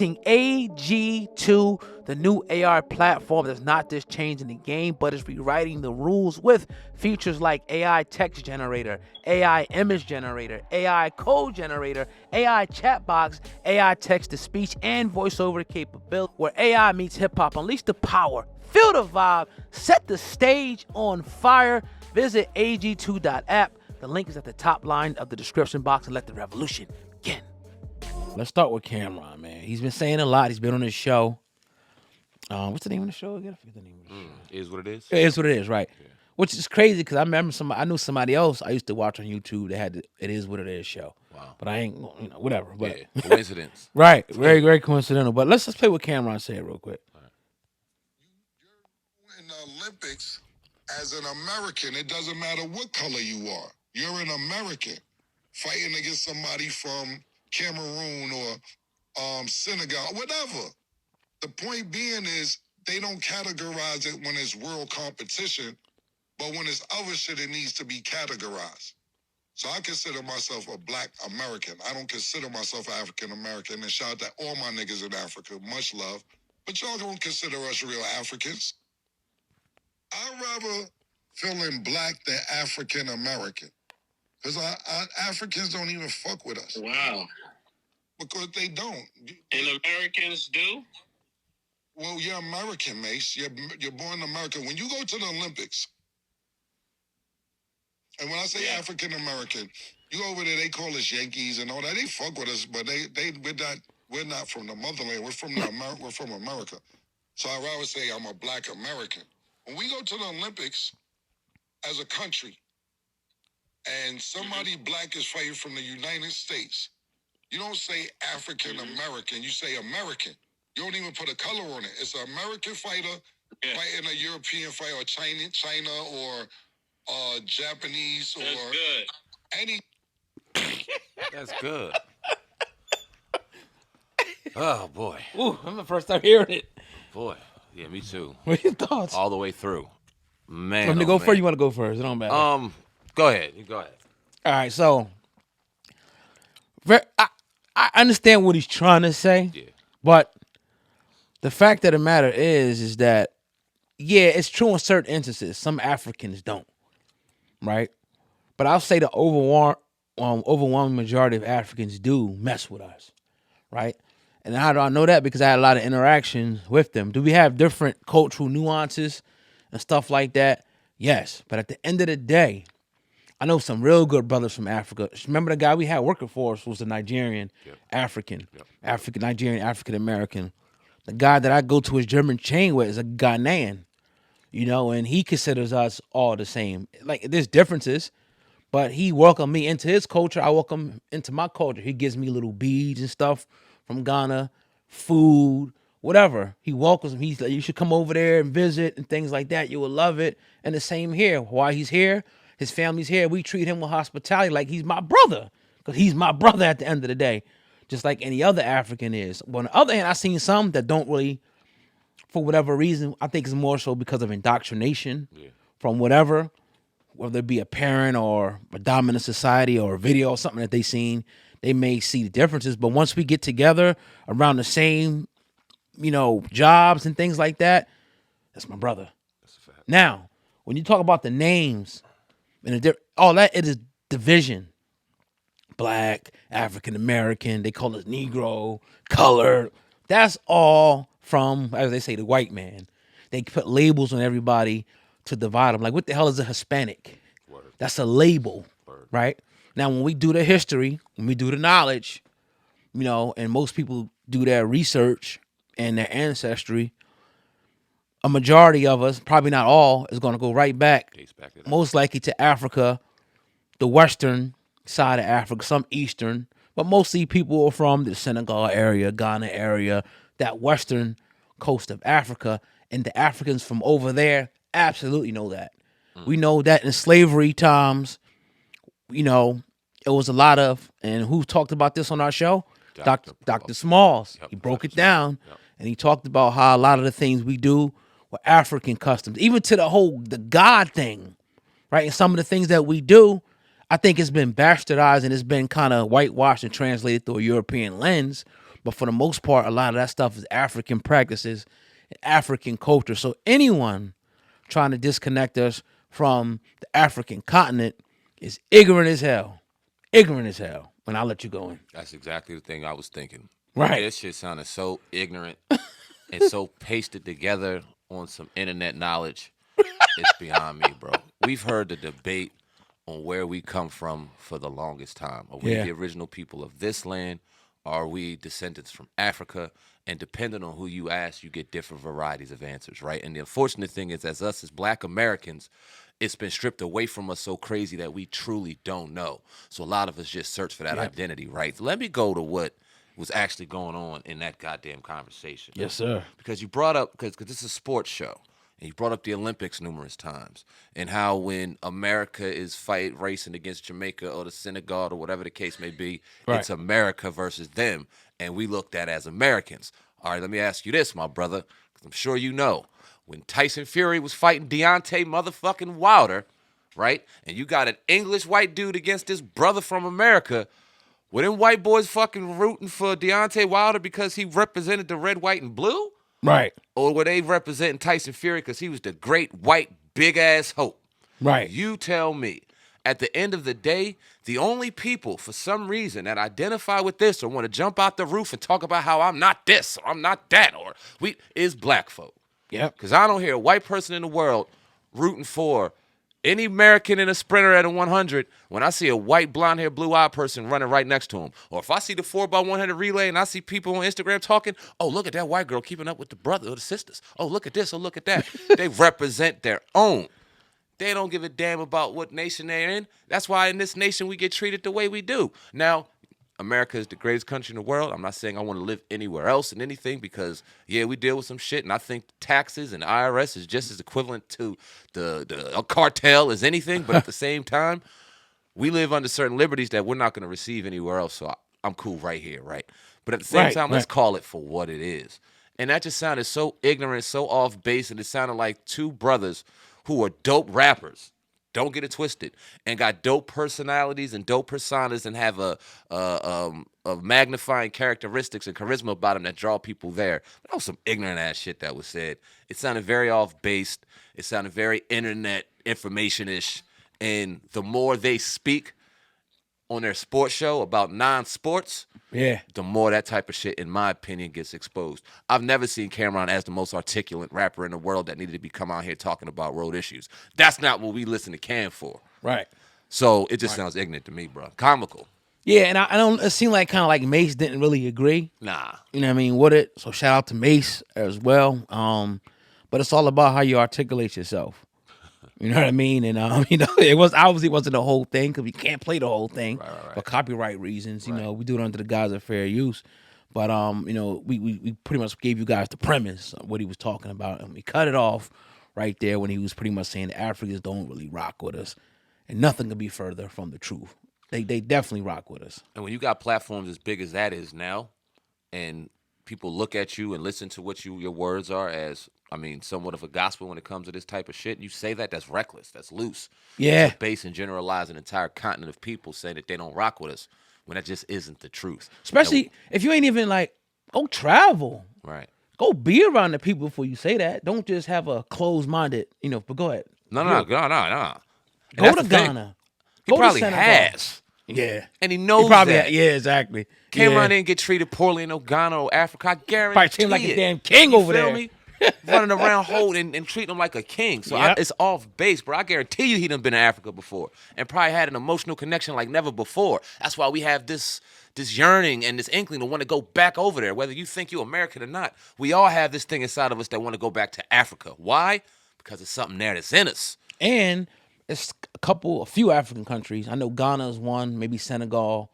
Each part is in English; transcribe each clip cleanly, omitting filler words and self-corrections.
AG2, the new AI platform that's not just changing the game, but is rewriting the rules with features like AI text generator, AI image generator, AI code generator, AI chat box, AI text to speech, and voiceover capability. Where AI meets hip hop, unleash the power, feel the vibe, set the stage on fire. Visit ag2.app. The link is at the top line of the description box, and let the revolution begin. Let's start with Camron, man. He's been saying a lot. He's been on his show. What's the name of the show again? I forget the name of the show. Is what it is. It is what it is, right? Yeah. Which is crazy because I remember I knew somebody else I used to watch on YouTube that had the It Is What It Is show. Wow. But I ain't, whatever. But yeah, coincidence. Right. Very, very coincidental. But let's just play what Camron said real quick. You're in the Olympics as an American. It doesn't matter what color you are. You're an American fighting against somebody from Cameroon or Senegal, whatever. The point being is they don't categorize it when it's world competition, but when it's other shit, it needs to be categorized. So I consider myself a Black American. I don't consider myself African American. And shout out to all my niggas in Africa. Much love. But y'all don't consider us real Africans. I'd rather feeling Black than African American. Because Africans don't even fuck with us. Wow. Because they don't. And Americans do? Well, you're American, Mace. You're born American. When you go to the Olympics, and when I say African American, you go over there, they call us Yankees and all that. They fuck with us, but we're not from the motherland. We're from America. So I'd rather say I'm a Black American. When we go to the Olympics as a country, and somebody Black is fighting from the United States, you don't say African American. You say American. You don't even put a color on it. It's an American fighter fighting a European fighter, or China or Japanese or any. That's good. Oh boy. Ooh, I'm the first time hearing it. Boy. Yeah, me too. What are your thoughts? All the way through. Man. Want me to go first? You want to go first? It don't matter. Go ahead. You go ahead. All right, so I understand what he's trying to say. Yeah. But the fact of the matter is that, yeah, it's true in certain instances. Some Africans don't, right? But I'll say the overwhelming majority of Africans do mess with us, right? And how do I know that? Because I had a lot of interactions with them. Do we have different cultural nuances and stuff like that? Yes. But at the end of the day, I know some real good brothers from Africa. Remember the guy we had working for us was a Nigerian, African, Nigerian, African American. The guy that I go to his German chain with is a Ghanaian, and he considers us all the same. Like, there's differences, but he welcomed me into his culture. I welcome him into my culture. He gives me little beads and stuff from Ghana, food, whatever. He welcomes me. He's like, you should come over there and visit and things like that. You will love it. And the same here. While he's here, his family's here. We treat him with hospitality like he's my brother, because he's my brother at the end of the day, just like any other African is. But on the other hand, I've seen some that don't really, for whatever reason, I think it's more so because of indoctrination from whatever, whether it be a parent or a dominant society or a video or something that they seen, they may see the differences. But once we get together around the same, jobs and things like that, that's my brother. That's a fact. Now, when you talk about the names, and all that, it is division. Black, African American, they call us Negro, colored. That's all from, as they say, the white man. They put labels on everybody to divide them. Like, what the hell is a Hispanic? Word. That's a label, right? Now, when we do the history, when we do the knowledge, and most people do their research and their ancestry, a majority of us, probably not all, is going to go right back, most likely to Africa, the western side of Africa, some eastern, but mostly people are from the Senegal area, Ghana area, that western coast of Africa, and the Africans from over there absolutely know that. We know that in slavery times, it was a lot of, and who talked about this on our show? Dr. Smalls. He broke it down, and he talked about how a lot of the things we do were African customs, even to the God thing, right? And some of the things that we do, I think it's been bastardized and it's been kind of whitewashed and translated through a European lens. But for the most part, a lot of that stuff is African practices, African culture. So anyone trying to disconnect us from the African continent is ignorant as hell. Ignorant as hell. And I'll let you go in. That's exactly the thing I was thinking. Right. This shit sounded so ignorant and so pasted together on some internet knowledge. It's beyond me, bro. We've heard the debate on where we come from for the longest time. Are we the original people of this land? Are we descendants from Africa? And depending on who you ask, you get different varieties of answers, right? And the unfortunate thing is, as us as Black Americans, it's been stripped away from us so crazy that we truly don't know. So a lot of us just search for that identity, right? So let me go to what was actually going on in that goddamn conversation. Yes, sir. Because you brought up, because this is a sports show, and you brought up the Olympics numerous times, and how when America is racing against Jamaica or the Senegal or whatever the case may be, it's America versus them, and we looked at as Americans. All right, let me ask you this, my brother, because I'm sure you know. When Tyson Fury was fighting Deontay motherfucking Wilder, right, and you got an English white dude against this brother from America, were them white boys fucking rooting for Deontay Wilder because he represented the red, white, and blue? Right. Or were they representing Tyson Fury because he was the great white big-ass hope? Right. You tell me. At the end of the day, the only people, for some reason, that identify with this or want to jump out the roof and talk about how I'm not this or I'm not that or is black folk. Yep. Because I don't hear a white person in the world rooting for any American in a sprinter at a 100 when I see a white, blonde-haired, blue-eyed person running right next to him. Or if I see the 4x100 relay and I see people on Instagram talking, oh, look at that white girl keeping up with the brother or the sisters. Oh, look at this. Oh, look at that. They represent their own. They don't give a damn about what nation they're in. That's why in this nation we get treated the way we do. Now, America is the greatest country in the world. I'm not saying I want to live anywhere else in anything because, yeah, we deal with some shit, and I think taxes and IRS is just as equivalent to a cartel as anything. But at the same time, we live under certain liberties that we're not going to receive anywhere else. So I'm cool right here, right? But at the same time, let's call it for what it is. And that just sounded so ignorant, so off base, and it sounded like two brothers who are dope rappers. Don't get it twisted. And got dope personalities and dope personas and have a magnifying characteristics and charisma about them that draw people there. That was some ignorant ass shit that was said. It sounded very off based. It sounded very internet information-ish. And the more they speak on their sports show about non-sports, the more that type of shit, in my opinion, gets exposed. I've never seen Camron as the most articulate rapper in the world that needed to be come out here talking about road issues. That's not what we listen to Cam for. Right. So it just sounds ignorant to me, bro. Comical. Yeah, and I don't. It seemed like kind of like Mace didn't really agree. Nah. You know what I mean with it. So shout out to Mace as well. But it's all about how you articulate yourself. You know what I mean? And it wasn't the whole thing because we can't play the whole thing for copyright reasons. You know, we do it under the guise of fair use. But we pretty much gave you guys the premise of what he was talking about, and we cut it off right there when he was pretty much saying the Africans don't really rock with us, and nothing could be further from the truth. They definitely rock with us. And when you got platforms as big as that is now, and people look at you and listen to what your words are as, somewhat of a gospel when it comes to this type of shit. You say that's reckless. That's loose. Yeah. It's base and generalize an entire continent of people saying that they don't rock with us when that just isn't the truth. Especially if you ain't even go travel. Right. Go be around the people before you say that. Don't just have a closed-minded, but go ahead. No. Go to Ghana. He probably has. Yeah. And he knows that. Yeah, exactly. Camron didn't get treated poorly in no Ghana or Africa. I guarantee probably treat him like a damn king over there. Me? Running around holding and treating him like a king. So it's off base, bro. I guarantee you he done been in Africa before and probably had an emotional connection like never before. That's why we have this yearning and this inkling to want to go back over there, whether you think you're American or not. We all have this thing inside of us that want to go back to Africa. Why? Because it's something there that's in us. And it's a few African countries. I know Ghana is one, maybe Senegal,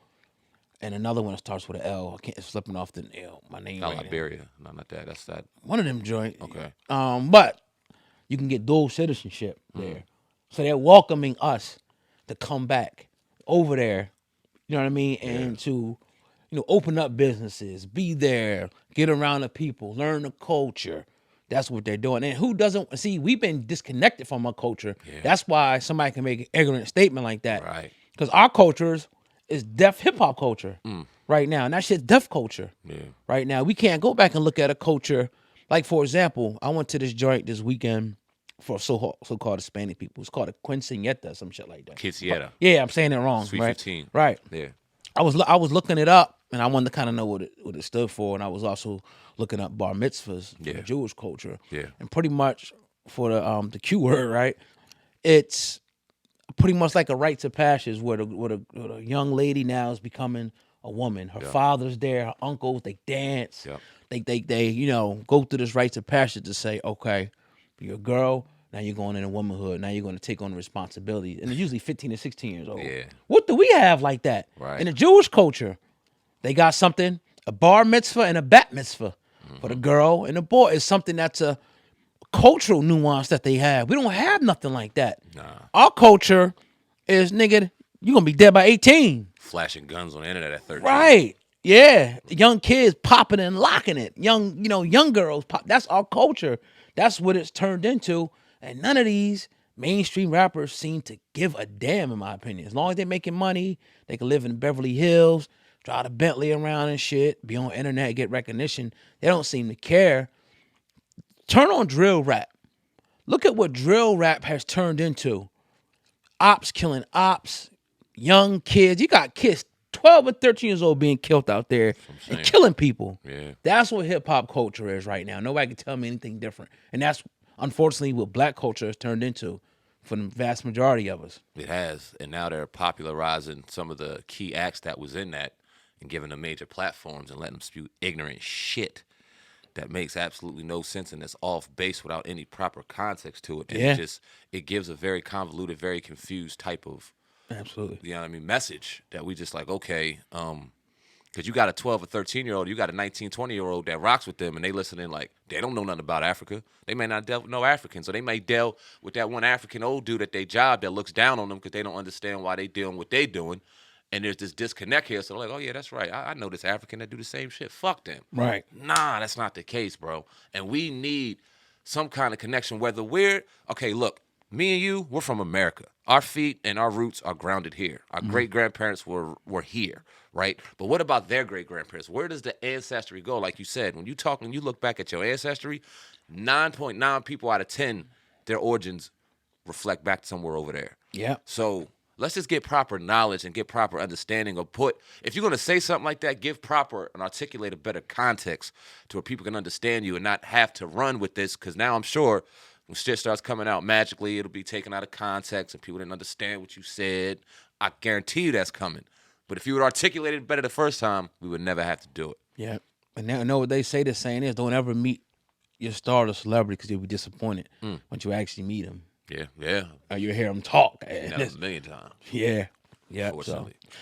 and another one that starts with an L. It's slipping off the L. My name. Not Liberia. No, not that. That's that. One of them joint. Okay. But you can get dual citizenship there, so they're welcoming us to come back over there. You know what I mean, and to open up businesses, be there, get around the people, learn the culture. That's what they're doing. And who doesn't see? We've been disconnected from our culture. Yeah. That's why somebody can make an ignorant statement like that. Right. Because our cultures is deaf hip hop culture right now, and that shit's deaf culture. Yeah. Right now, we can't go back and look at a culture like, for example, I went to this joint this weekend for so-called Hispanic people. It's called a quinceañera, some shit like that. Quinceañera. Yeah, I'm saying it wrong. Sweet right? 15. Right. Yeah. I was looking it up, and I wanted to kind of know what it stood for, and I was also looking up bar mitzvahs for the Jewish culture. Yeah. And pretty much for the Q word, right? It's pretty much like a rite of passage where the young lady now is becoming a woman. Her father's there, her uncles, they dance. Yep. They go through this rites of passage to say, okay, you're a girl, now you're going into womanhood, now you're going to take on responsibility. And it's usually 15 to 16 years old. Yeah. What do we have like that? Right. In the Jewish culture, they got something, a bar mitzvah and a bat mitzvah for the girl and the boy. It's something that's a cultural nuance that they have. We don't have nothing like that. Nah. Our culture is, nigga, you're going to be dead by 18. Flashing guns on the internet at 13. Right. Yeah. Young kids popping and locking it. Young girls pop. That's our culture. That's what it's turned into. And none of these mainstream rappers seem to give a damn, in my opinion. As long as they're making money, they can live in Beverly Hills, drive a Bentley around and shit, be on the internet, get recognition. They don't seem to care. Turn on drill rap. Look at what drill rap has turned into. Ops killing ops, young kids. You got kids 12 or 13 years old being killed out there and killing people. Yeah. That's what hip-hop culture is right now. Nobody can tell me anything different. And that's, unfortunately, what black culture has turned into for the vast majority of us. It has. And now they're popularizing some of the key acts that was in that and giving them major platforms and letting them spew ignorant shit that makes absolutely no sense and that's off base without any proper context to it. And it gives a very convoluted, very confused type of Absolutely. you know what I mean, message that we just like, okay, because you got a 12 or 13-year-old, you got a 19, 20-year-old that rocks with them and they listening like, they don't know nothing about Africa. They may not deal with no Africans, or they may deal with that one African old dude at their job that looks down on them because they don't understand why they doing what they doing. And there's this disconnect here. So they're like, oh, yeah, that's right. I know this African that do the same shit. Fuck them. Right. Nah, that's not the case, bro. And we need some kind of connection, whether we're, okay, look, me and you, we're from America. Our feet and our roots are grounded here. Our great-grandparents were here, right? But what about their great-grandparents? Where does the ancestry go? Like you said, when you look back at your ancestry, 9.9 people out of 10, their origins reflect back somewhere over there. Yeah. So let's just get proper knowledge and get proper understanding of if you're going to say something like that, give proper and articulate a better context to where people can understand you and not have to run with this, because now I'm sure when shit starts coming out magically, it'll be taken out of context and people didn't understand what you said. I guarantee you that's coming. But if you would articulate it better the first time, we would never have to do it. Yeah. And now, know what they say, the saying is, don't ever meet your star or celebrity because you'll be disappointed once you actually meet them. Yeah, yeah. Or you hear them talk. Yeah, a million times. Yeah. Yeah. Unfortunately. So, yeah.